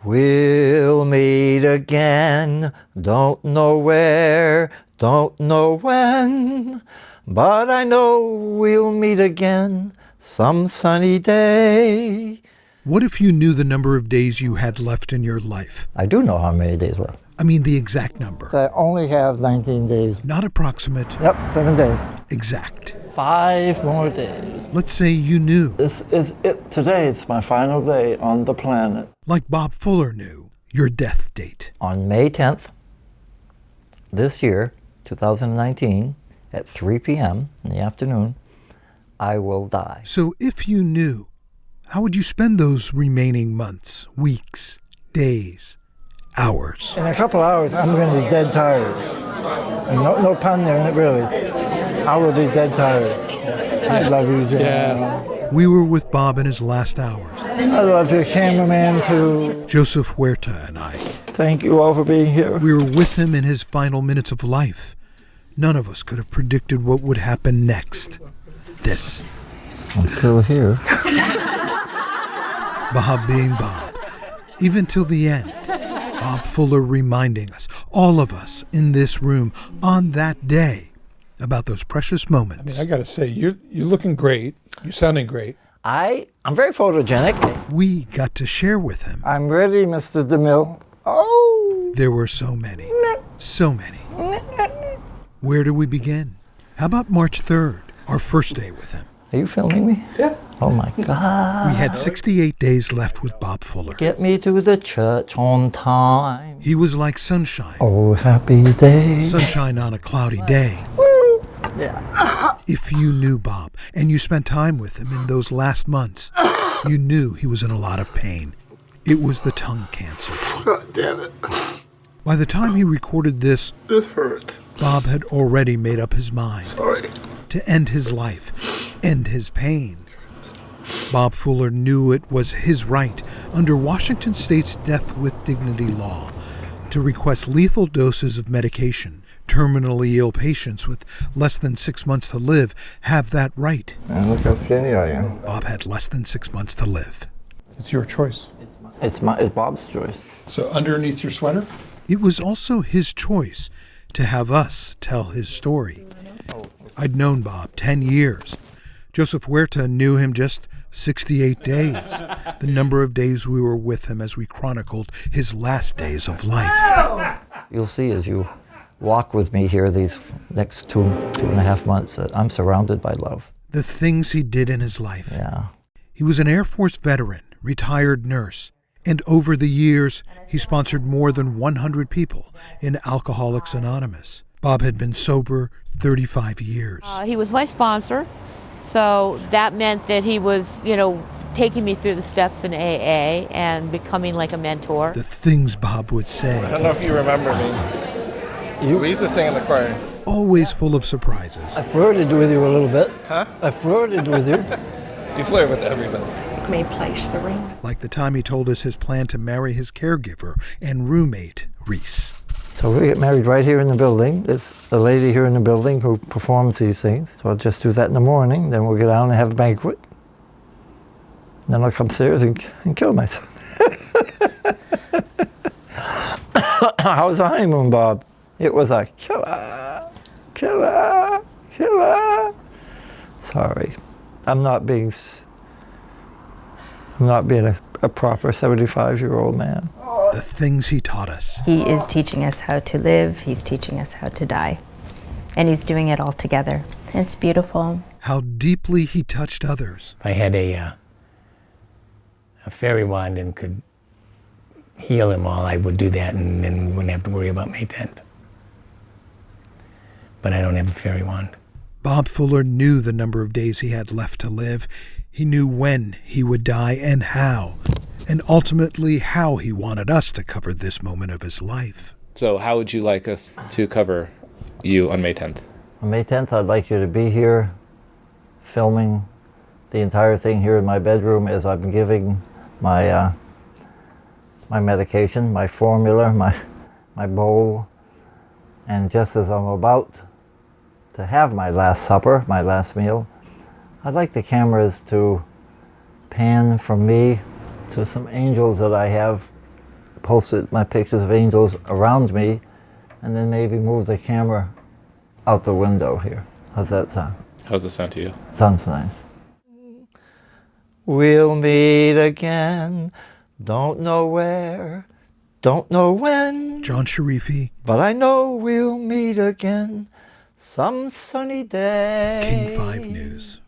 We'll meet again, don't know where, don't know when, but I know we'll meet again some sunny day. What if you knew the number of days you had left in your life? I do know how many days left. I mean the exact number. I only have 19 days. Not approximate. Yep, 7 days. Exact. 5 more days. Let's say you knew. This is it. Today, it's my final day on the planet. Like Bob Fuller knew your death date. On May 10th, this year, 2019, at 3 p.m. in the afternoon, I will die. So if you knew, how would you spend those remaining months, weeks, days, hours? In a couple hours, I'm going to be dead tired. And no pun there, really. I will be dead tired. I love you, Jim. Yeah. We were with Bob in his last hours. I love your cameraman, too. Joseph Huerta and I. Thank you all for being here. We were with him in his final minutes of life. None of us could have predicted what would happen next. This. I'm still here. Bob being Bob. Even till the end. Bob Fuller reminding us, all of us in this room on that day, about those precious moments. I mean, I got to say, you're looking great. You're sounding great. I'm very photogenic. We got to share with him. I'm ready, Mr. DeMille. Oh. There were so many. So many. Where do we begin? How about March 3rd, our first day with him? Are you filming me? Yeah. Oh, my God. We had 68 days left with Bob Fuller. Get me to the church on time. He was like sunshine. Oh, happy day. Sunshine on a cloudy day. Yeah. If you knew Bob and you spent time with him in those last months, you knew he was in a lot of pain. It was the tongue cancer. God damn it. By the time he recorded this hurt. Bob had already made up his mind. Sorry. To end his life, end his pain. Bob Fuller knew it was his right, under Washington State's Death with Dignity law, to request lethal doses of medication. Terminally ill patients with less than 6 months to live have that right. Man, look how skinny I am. Bob had less than 6 months to live. It's your choice. It's Bob's choice. So underneath your sweater? It was also his choice to have us tell his story. I'd known Bob 10 years. Joseph Huerta knew him just 68 days, the number of days we were with him as we chronicled his last days of life. You'll see as you walk with me here these next 2.5 months that I'm surrounded by love. The things he did in his life. Yeah. He was an Air Force veteran, retired nurse, and over the years, he sponsored more than 100 people in Alcoholics Anonymous. Bob had been sober 35 years. He was my sponsor, so that meant that he was, taking me through the steps in AA and becoming like a mentor. The things Bob would say. I don't know if you remember me. We used to sing in the choir. Always full of surprises. I flirted with you a little bit. Huh? I flirted with you. You flirt with everybody. May place the ring. Like the time he told us his plan to marry his caregiver and roommate, Reese. So we get married right here in the building. There's a lady here in the building who performs these things. So I'll just do that in the morning. Then we'll get down and have a banquet. Then I'll come upstairs and kill myself. How was the honeymoon, Bob? It was a killer. Sorry. I'm not being a proper 75-year-old man. The things he taught us. He is teaching us how to live. He's teaching us how to die. And he's doing it all together. It's beautiful. How deeply he touched others. If I had a fairy wand and could heal them all, I would do that, and then we wouldn't have to worry about May 10th. But I don't have a fairy wand. Bob Fuller knew the number of days he had left to live. He knew when he would die and how, and ultimately how he wanted us to cover this moment of his life. So how would you like us to cover you on May 10th? On May 10th, I'd like you to be here filming the entire thing here in my bedroom as I'm giving my my medication, my formula, my bowl, and just as I'm about to have my last supper, my last meal, I'd like the cameras to pan from me to some angels that I have posted my pictures of angels around me, and then maybe move the camera out the window here. How's that sound? How's it sound to you? Sounds nice. We'll meet again. Don't know where, don't know when. John Sharifi, But I know we'll meet again some sunny day. King 5 News.